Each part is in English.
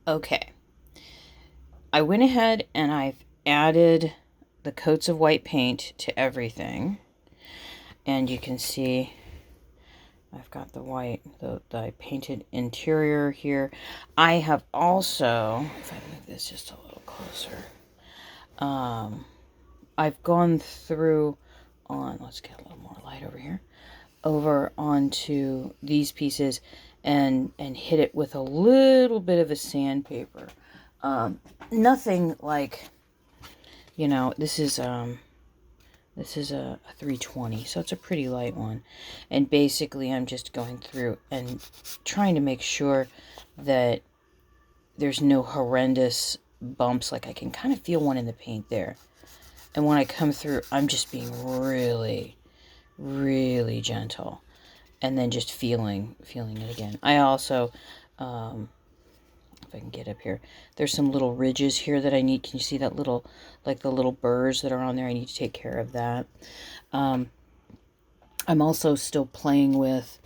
Okay, I went ahead and I've added the coats of white paint to everything. And you can see I've got the white, the painted interior here. I have also, if I move this just a little closer, I've gone through let's get a little more light over here, over onto these pieces and hit it with a little bit of a sandpaper. Nothing like, this is a 320, so it's a pretty light one. And basically I'm just going through and trying to make sure that there's no horrendous bumps. Like I can kind of feel one in the paint there. And when I come through, I'm just being really, really gentle. And then just feeling it again. I also, if I can get up here, there's some little ridges here that I need. Can you see that little, like the little burrs that are on there? I need to take care of that. I'm also still playing with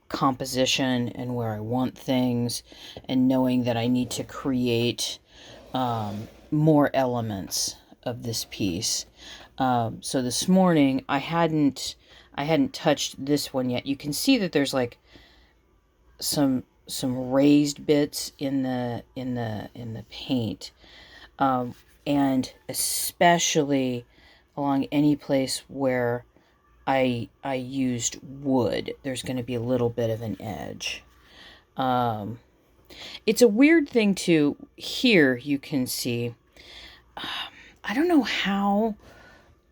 composition and where I want things, and knowing that I need to create more elements of this piece. So this morning I hadn't touched this one yet. You can see that there's like some raised bits in the paint, and especially along any place where I used wood, there's going to be a little bit of an edge. It's a weird thing to here. You can see, I don't know how,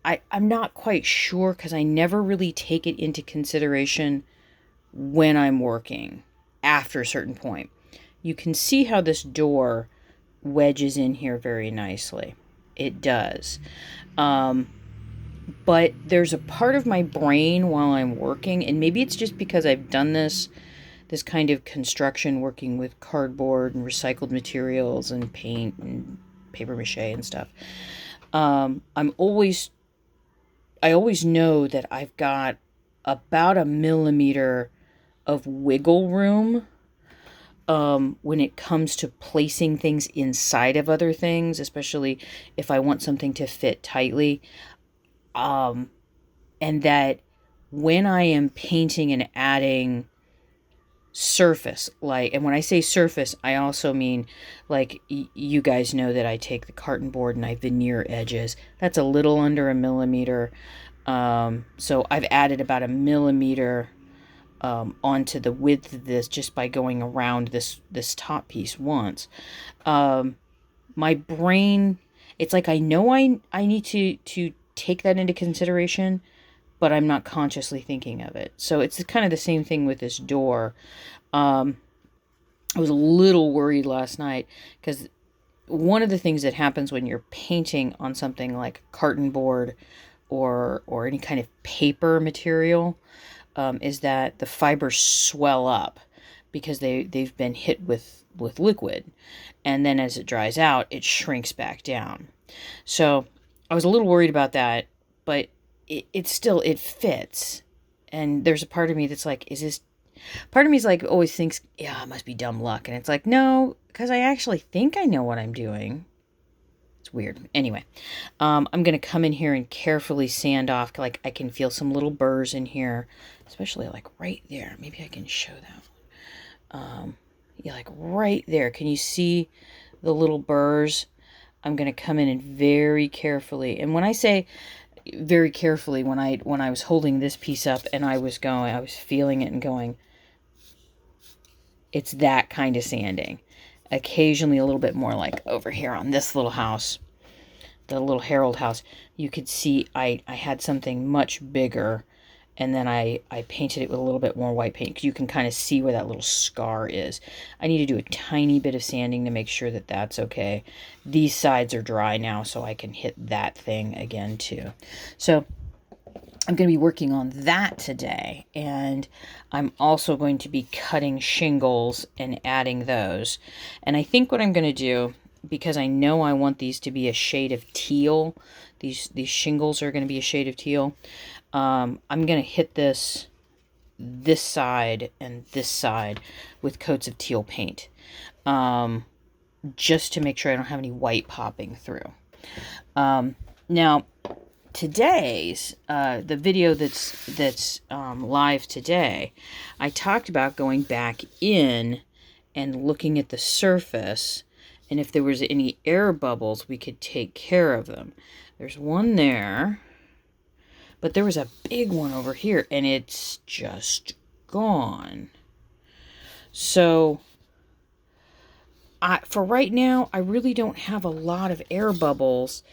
I'm not quite sure, because I never really take it into consideration when I'm working after a certain point. You can see how this door wedges in here very nicely. It does. But there's a part of my brain while I'm working, and maybe it's just because I've done this kind of construction, working with cardboard and recycled materials and paint and paper mache and stuff. I always know that I've got about a millimeter of wiggle room when it comes to placing things inside of other things, especially if I want something to fit tightly. And that when I am painting and adding surface, and when I say surface, I also mean, like, you guys know that I take the carton board and I veneer edges. That's a little under a millimeter. So I've added about a millimeter onto the width of this just by going around this top piece once. My brain, it's like I know I need to take that into consideration, but I'm not consciously thinking of it. So it's kind of the same thing with this door. I was a little worried last night, because one of the things that happens when you're painting on something like carton board or any kind of paper material, is that the fibers swell up because they've been hit with liquid, and then as it dries out, it shrinks back down. So I was a little worried about that, but it still fits. And there's a part of me that's like, part of me is like, always thinks, yeah, it must be dumb luck. And it's like, no, because I actually think I know what I'm doing. It's weird. Anyway, I'm going to come in here and carefully sand off. Like, I can feel some little burrs in here, especially like right there. Maybe I can show that. Yeah, like right there. Can you see the little burrs? I'm going to come in and very carefully. And when I say very carefully, when I was holding this piece up and I was feeling it and going, it's that kind of sanding. Occasionally a little bit more, like over here on this little house, the little Harold house, you could see I had something much bigger, and then I painted it with a little bit more white paint, because you can kind of see where that little scar is. I need to do a tiny bit of sanding to make sure that that's okay. These sides are dry now, so I can hit that thing again too. So I'm going to be working on that today, and I'm also going to be cutting shingles and adding those. And I think what I'm going to do, because I know I want these to be a shade of teal, these shingles are going to be a shade of teal, I'm going to hit this side and this side with coats of teal paint. just to make sure I don't have any white popping through. Now, today's the video that's live today, I talked about going back in and looking at the surface, and if there was any air bubbles, we could take care of them. There's one there, but there was a big one over here, and it's just gone. So for right now, I really don't have a lot of air bubbles,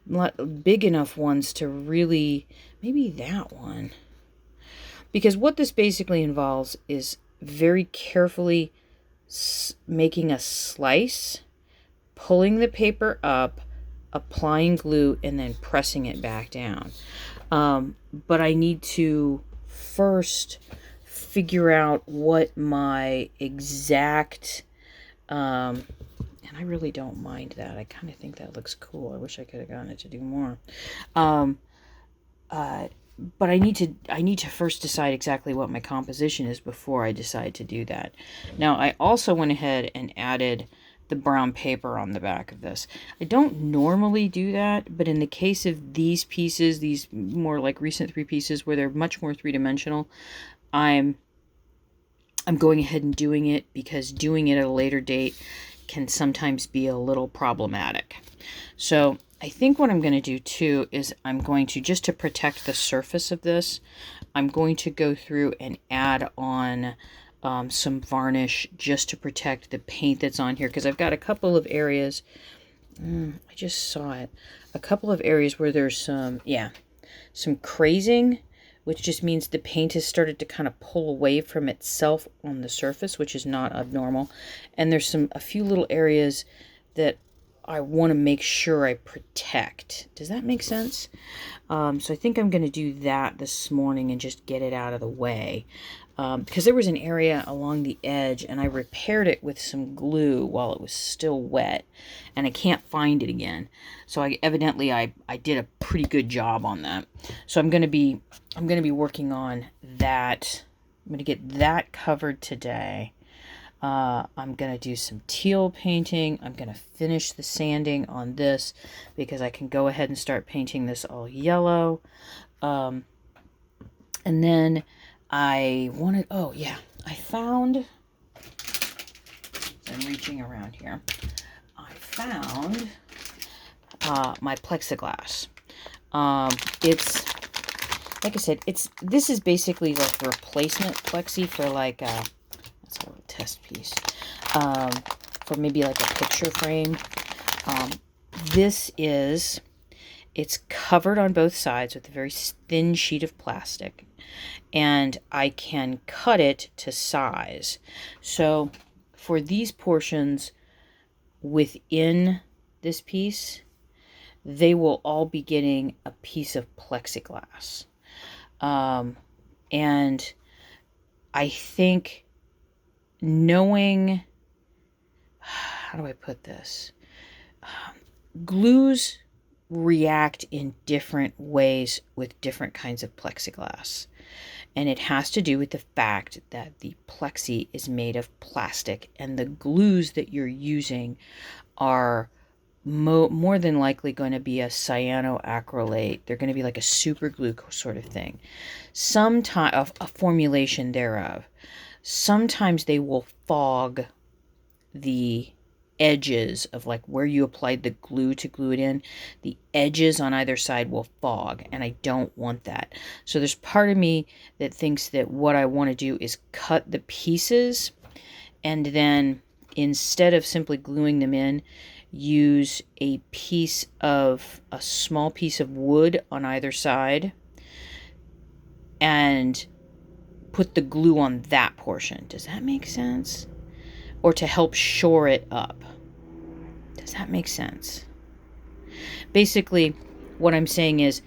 not big enough ones to really, maybe that one. Because what this basically involves is very carefully making a slice, pulling the paper up, applying glue, and then pressing it back down. But I need to first figure out what my exact, and I really don't mind that. I kind of think that looks cool. I wish I could have gotten it to do more. But I need to first decide exactly what my composition is before I decide to do that. Now, I also went ahead and added the brown paper on the back of this. I don't normally do that, but in the case of these pieces, these more like recent 3 pieces where they're much more three-dimensional, I'm going ahead and doing it because doing it at a later date can sometimes be a little problematic. So I think what I'm going to do too is I'm going to, just to protect the surface of this, I'm going to go through and add on some varnish just to protect the paint that's on here, because I've got a couple of areas, I just saw it, a couple of areas where there's some crazing, which just means the paint has started to kind of pull away from itself on the surface, which is not abnormal. And there's a few little areas that I want to make sure I protect. Does that make sense? So I think I'm going to do that this morning and just get it out of the way. Because there was an area along the edge and I repaired it with some glue while it was still wet, and I can't find it again. So I did a pretty good job on that. So I'm going to be working on that. I'm going to get that covered today. I'm going to do some teal painting. I'm going to finish the sanding on this because I can go ahead and start painting this all yellow. And then I found, I'm reaching around here, I found my plexiglass. It's, like I said, this is basically like the replacement plexi for like, that's a little test piece, for maybe like a picture frame. It's covered on both sides with a very thin sheet of plastic, and I can cut it to size. So for these portions within this piece, they will all be getting a piece of plexiglass. And I think knowing, how do I put this? Glues react in different ways with different kinds of plexiglass. And it has to do with the fact that the plexi is made of plastic, and the glues that you're using are more than likely going to be a cyanoacrylate. They're going to be like a super glue sort of thing. Some type of a formulation thereof. Sometimes they will fog the edges of like where you applied the glue to glue it in. The edges on either side will fog, and I don't want that. So there's part of me that thinks that what I want to do is cut the pieces, and then instead of simply gluing them in, use a small piece of wood on either side and put the glue on that portion. Does that make sense? Or to help shore it up. Does that make sense? Basically, what I'm saying is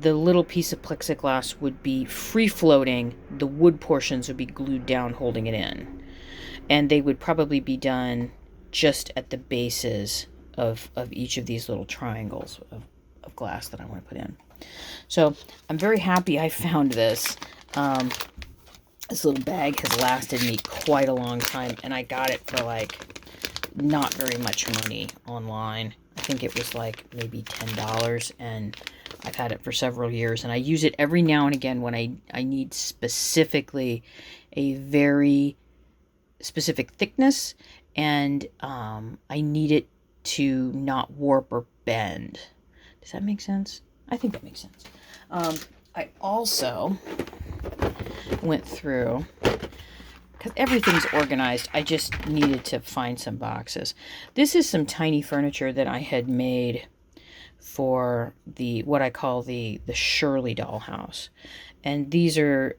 the little piece of plexiglass would be free floating. The wood portions would be glued down, holding it in. And they would probably be done just at the bases of each of these little triangles of glass that I want to put in. So I'm very happy I found this. This little bag has lasted me quite a long time, and I got it for like not very much money online. I think it was like maybe $10, and I've had it for several years, and I use it every now and again when I need specifically a very specific thickness, and I need it to not warp or bend. Does that make sense? I think that makes sense. I also went through, because everything's organized, I just needed to find some boxes. This is some tiny furniture that I had made for the what I call the Shirley dollhouse, and these are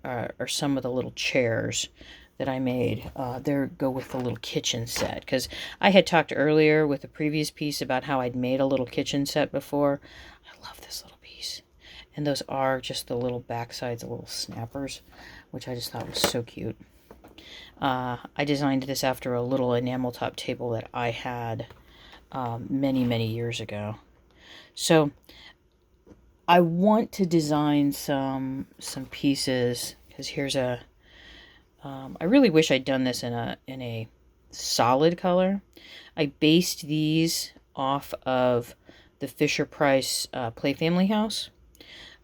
some of the little chairs that I made. They go with the little kitchen set, because I had talked earlier with the previous piece about how I'd made a little kitchen set before. I love this little piece, and those are just the little backsides, the little snappers, which I just thought was so cute. I designed this after a little enamel top table that I had many years ago. So I want to design some pieces, because here's a I really wish I'd done this in a solid color. I based these off of the Fisher-Price Play Family House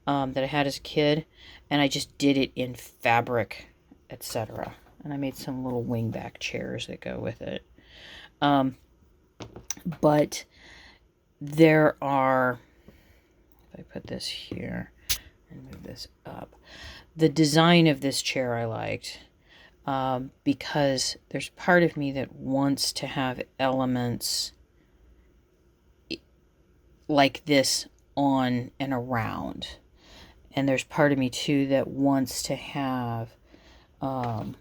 that I had as a kid, and I just did it in fabric, etc. And I made some little wingback chairs that go with it. But there are, if I put this here and move this up, the design of this chair I liked, because there's part of me that wants to have elements like this on and around. And there's part of me too that wants to have, I'll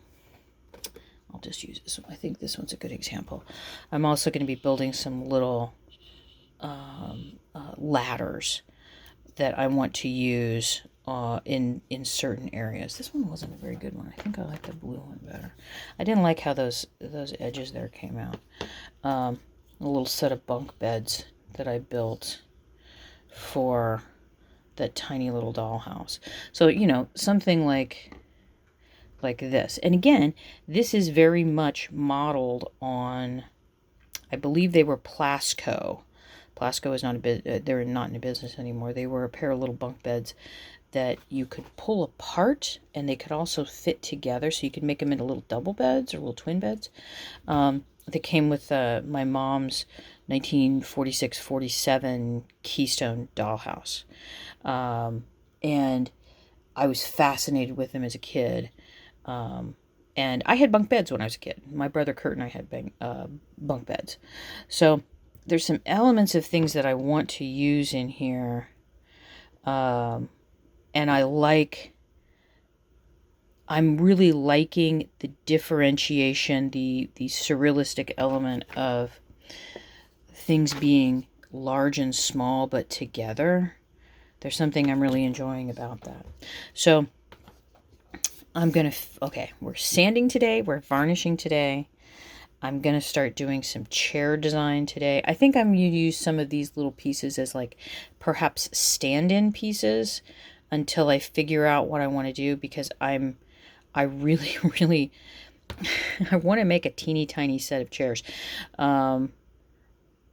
just use this one. I think this one's a good example. I'm also going to be building some little ladders that I want to use in certain areas. This one wasn't a very good one. I think I like the blue one better. I didn't like how those edges there came out. A little set of bunk beds that I built for that tiny little dollhouse. So, you know, something like this. And again, this is very much modeled on, I believe they were Plasco. Plasco is not they're not in a business anymore. They were a pair of little bunk beds that you could pull apart, and they could also fit together, so you could make them into little double beds or little twin beds. They came with my mom's 1946-47 Keystone dollhouse. And I was fascinated with them as a kid. And I had bunk beds when I was a kid. My brother Kurt and I had bunk beds. So there's some elements of things that I want to use in here. And I'm really liking the differentiation, the surrealistic element of things being large and small, but together. There's something I'm really enjoying about that. So I'm going to, okay, we're sanding today. We're varnishing today. I'm going to start doing some chair design today. I think I'm going to use some of these little pieces as like perhaps stand-in pieces until I figure out what I want to do, because I really, really, I want to make a teeny tiny set of chairs. And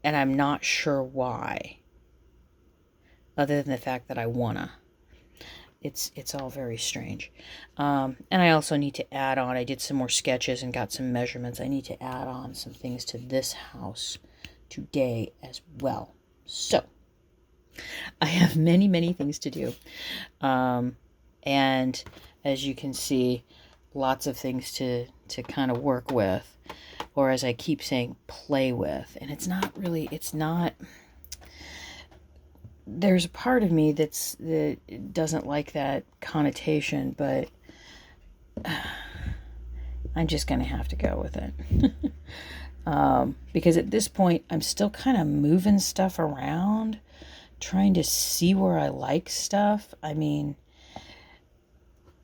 I'm not sure why, other than the fact that I wanna. It's all very strange. And I also need to add on, I did some more sketches and got some measurements. I need to add on some things to this house today as well. So I have many things to do. And as you can see, lots of things to kind of work with, or as I keep saying, play with. And it's not, there's a part of me that doesn't like that connotation, but I'm just going to have to go with it. Because at this point, I'm still kind of moving stuff around, trying to see where I like stuff. I mean,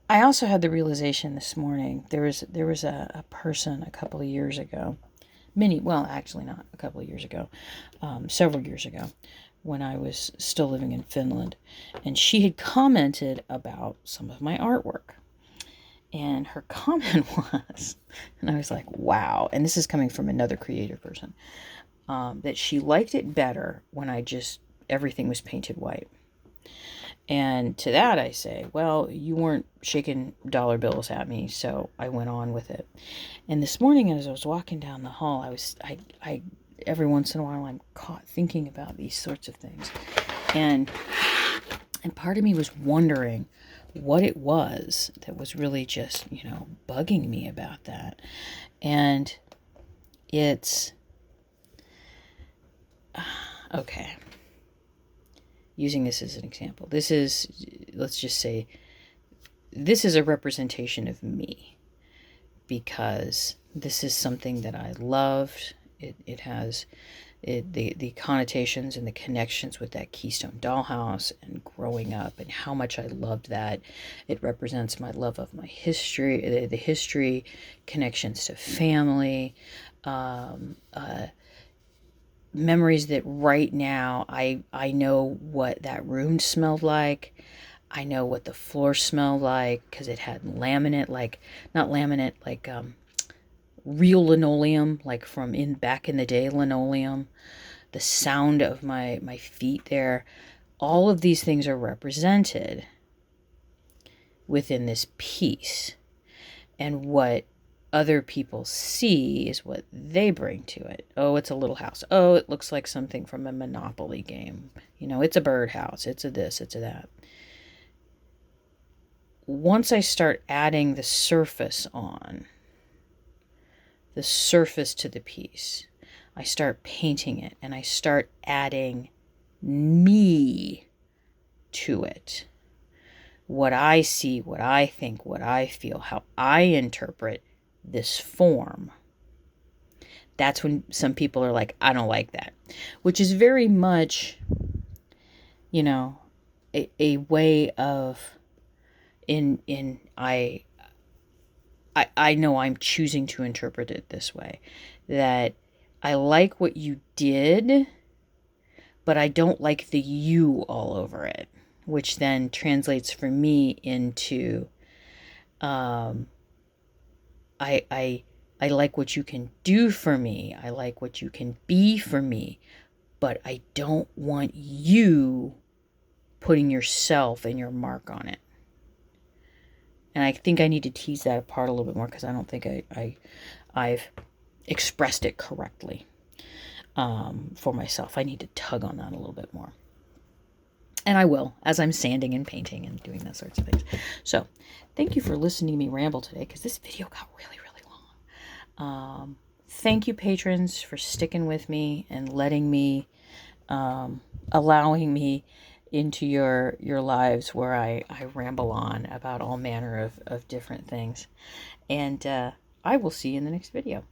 I also had the realization this morning, there was a person a couple of years ago, actually not a couple of years ago, several years ago, when I was still living in Finland, and she had commented about some of my artwork. And her comment was, and I was like, wow. And this is coming from another creative person, that she liked it better when everything was painted white. And to that I say, well, you weren't shaking dollar bills at me, so I went on with it. And this morning as I was walking down the hall, I every once in a while I'm caught thinking about these sorts of things. And part of me was wondering what it was that was really just, bugging me about that. And it's okay. Using this as an example, let's just say, this is a representation of me, because this is something that I loved. It has the connotations and the connections with that Keystone dollhouse and growing up, and how much I loved that. It represents my love of my history, the history, connections to family, memories that right now I know what that room smelled like. I know what the floor smelled like because it had laminate, like not laminate, like real linoleum, like from back in the day linoleum. The sound of my feet there. All of these things are represented within this piece. And what other people see is what they bring to it. Oh, it's a little house. Oh, it looks like something from a Monopoly game. It's a birdhouse. It's a this, it's a that. Once I start adding the surface to the piece, I start painting it, and I start adding me to it. What I see, what I think, what I feel, how I interpret this form. That's when some people are like, I don't like that. Which is very much, a way of, I know I'm choosing to interpret it this way. That I like what you did, but I don't like the you all over it. Which then translates for me into, I like what you can do for me. I like what you can be for me. But I don't want you putting yourself and your mark on it. And I think I need to tease that apart a little bit more, because I don't think I've expressed it correctly for myself. I need to tug on that a little bit more. And I will, as I'm sanding and painting and doing those sorts of things. So, thank you for listening to me ramble today, because this video got really, really long. Thank you, patrons, for sticking with me and letting me, allowing me into your lives where I ramble on about all manner of different things. And I will see you in the next video.